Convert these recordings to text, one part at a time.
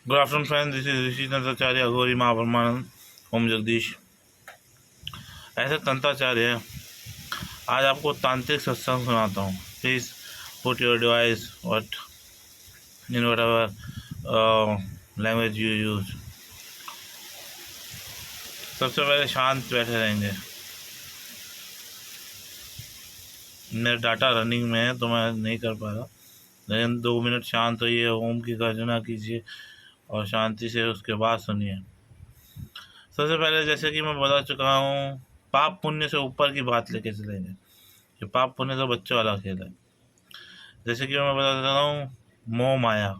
Good afternoon friend, this is Rishi Tantracharya Aghori Mahabrahmanand Om Jagdish. ऐसे तंत्राचार्य है। आज आपको तांत्रिक सत्संग सुनाता हूँ। Please put your device what in whatever language you use. सबसे पहले शांत बैठे रहेंगे। मेरा डाटा रनिंग में है तो मैं नहीं कर पा रहा, लेकिन 2 मिनट शांत होइए, ओम की गर्जना कीजिए और शांति से उसके बाद सुनिए। सबसे पहले, जैसे कि मैं बता चुका हूँ, पाप पुण्य से ऊपर की बात लेके चलेंगे। ये पाप पुण्य तो बच्चों वाला खेल है। जैसे कि मैं बता देता हूँ, मोह माया।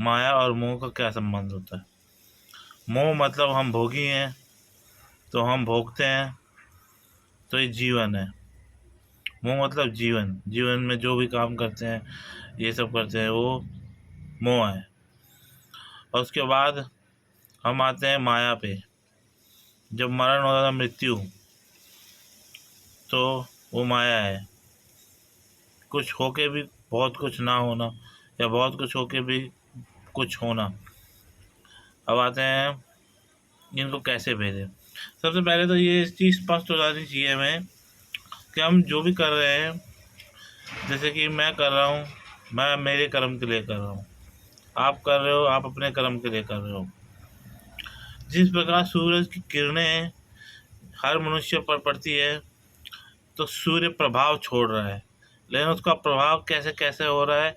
माया और मोह का क्या संबंध होता है? मोह मतलब हम भोगी हैं, तो हम भोगते हैं, तो ये जीवन है। मोह मतलब जीवन, जीवन में जो भी काम करते हैं, ये सब करते हैं, वो मोह है। और उसके बाद हम आते हैं माया पे। जब मरण होता है, मृत्यु, तो वो माया है। कुछ होके भी बहुत कुछ ना होना, या बहुत कुछ होके भी कुछ होना। अब आते हैं इनको कैसे भेजें। सबसे पहले तो ये चीज़ स्पष्ट हो जानी चाहिए हमें कि हम जो भी कर रहे हैं, जैसे कि मैं कर रहा हूँ, मैं मेरे कर्म के लिए कर रहा हूँ, आप कर रहे हो, आप अपने कर्म के लिए कर रहे हो। जिस प्रकार सूरज की किरणें हर मनुष्य पर पड़ती है, तो सूर्य प्रभाव छोड़ रहा है, लेकिन उसका प्रभाव कैसे कैसे हो रहा है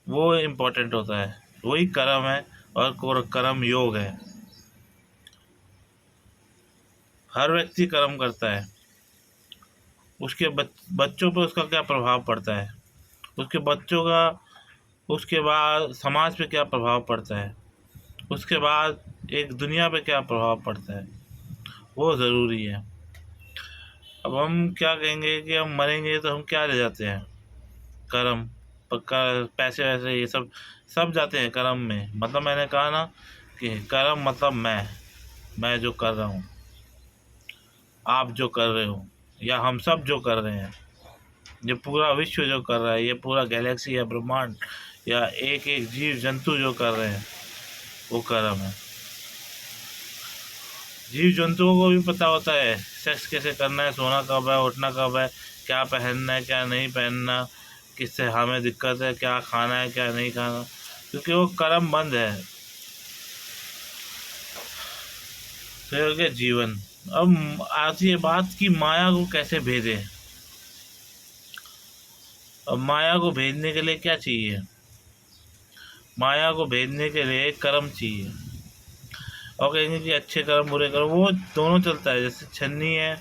वो इम्पोर्टेंट होता है। वही कर्म है, और कर्म योग है। हर व्यक्ति कर्म करता है, उसके बच्चों पर उसका क्या प्रभाव पड़ता है, उसके बच्चों का, उसके बाद समाज पे क्या प्रभाव पड़ता है, उसके बाद एक दुनिया पे क्या प्रभाव पड़ता है, वो ज़रूरी है। अब हम क्या कहेंगे कि हम मरेंगे तो हम क्या ले जाते हैं? कर्म, पक्का, पैसे वैसे ये सब सब जाते हैं कर्म में। मतलब मैंने कहा ना कि कर्म मतलब मैं जो कर रहा हूँ, आप जो कर रहे हो, या हम सब जो कर रहे हैं, ये पूरा विश्व जो कर रहा है, ये पूरा गैलेक्सी या ब्रह्मांड, या एक एक जीव जंतु जो कर रहे हैं, वो कर्म है। जीव जंतुओं को भी पता होता है सेक्स कैसे करना है, सोना कब है, उठना कब है, क्या पहनना है, क्या नहीं पहनना, किससे हमें दिक्कत है, क्या खाना है, क्या नहीं खाना, क्योंकि वो कर्म बंद है। तो हो गया जीवन। अब आती है बात की माया को कैसे भेजें। अब माया को भेजने के लिए क्या चाहिए? माया को भेजने के लिए कर्म चाहिए। और कहेंगे कि अच्छे कर्म बुरे कर्म, वो दोनों चलता है। जैसे छन्नी है,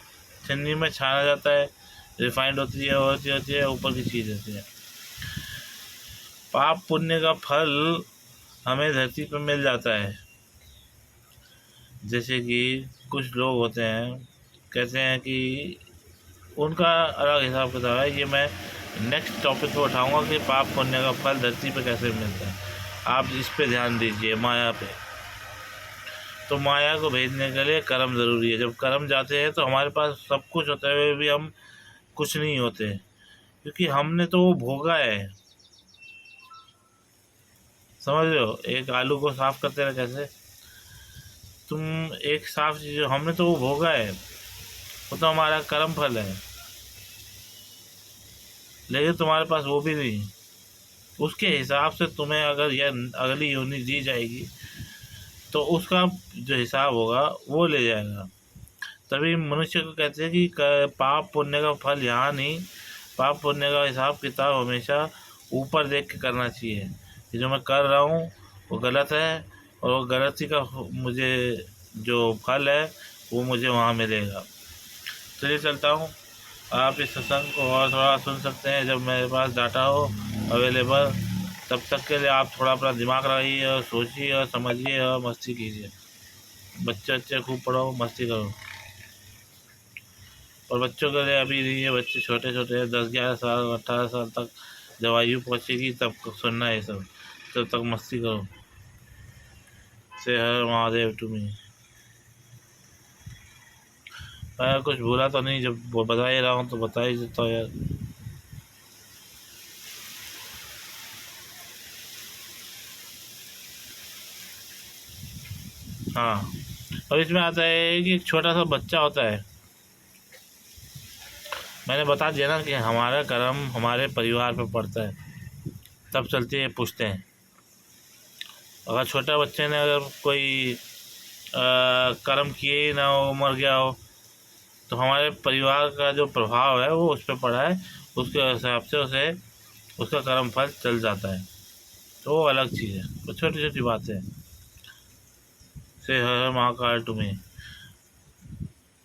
छन्नी में छाना जाता है, रिफाइंड होती है, होती है, ऊपर की चीज़ होती है। पाप पुण्य का फल हमें धरती पर मिल जाता है। जैसे कि कुछ लोग होते हैं, कहते हैं कि उनका अलग हिसाब किताब है। ये मैं नेक्स्ट टॉपिक पर उठाऊँगा कि पाप पुण्य का फल धरती पर कैसे मिलता है। आप इस पे ध्यान दीजिए, माया पे। तो माया को भेजने के लिए कर्म ज़रूरी है। जब कर्म जाते हैं तो हमारे पास सब कुछ होते हुए भी हम कुछ नहीं होते, क्योंकि हमने तो वो भोगा है। समझ रहे हो? एक आलू को साफ करते रहे कैसे, तुम एक साफ चीज़, हमने तो वो भोगा है, वो तो हमारा कर्म फल है, लेकिन तुम्हारे पास वो भी नहीं। उसके हिसाब से तुम्हें अगर यह अगली योनि दी जाएगी, तो उसका जो हिसाब होगा वो ले जाएगा। तभी मनुष्य को कहते हैं कि पाप पुण्य का फल यहाँ नहीं, पाप पुण्य का हिसाब किताब हमेशा ऊपर देख के करना चाहिए कि जो मैं कर रहा हूँ वो गलत है, और वो गलती का मुझे जो फल है वो मुझे वहाँ मिलेगा। चलिए चलता हूँ। आप इस सत्संग को और थोड़ा सुन सकते हैं जब मेरे पास डाटा हो अवेलेबल। तब तक के लिए आप थोड़ा अपना दिमाग लगाइए और सोचिए और समझिए और मस्ती कीजिए। बच्चे खूब पढ़ो, मस्ती करो। और बच्चों के लिए अभी ये बच्चे छोटे छोटे हैं, 10-11 साल 18 साल तक जब आयु पहुँचेगी तब सुनना है सब। तब तक मस्ती करो। से हर महादेव तुम्हें। मैं कुछ भूला तो नहीं? जब वो बता ही रहा हूँ तो बता ही देता हूँ यार। हाँ, और इसमें आता है कि एक छोटा सा बच्चा होता है। मैंने बता दिया ना कि हमारा कर्म हमारे परिवार पे पड़ता है, तब चलती है पूछते हैं। अगर छोटे बच्चे ने अगर कोई कर्म किए ही ना हो, मर गया हो, तो हमारे परिवार का जो प्रभाव है वो उस पर पड़ा है, उसके हिसाब से उसे उसका कर्म फल चल जाता है। तो वो अलग चीज़ है, तो छोटी छोटी बातें। से हर महाकाल तुम्हें।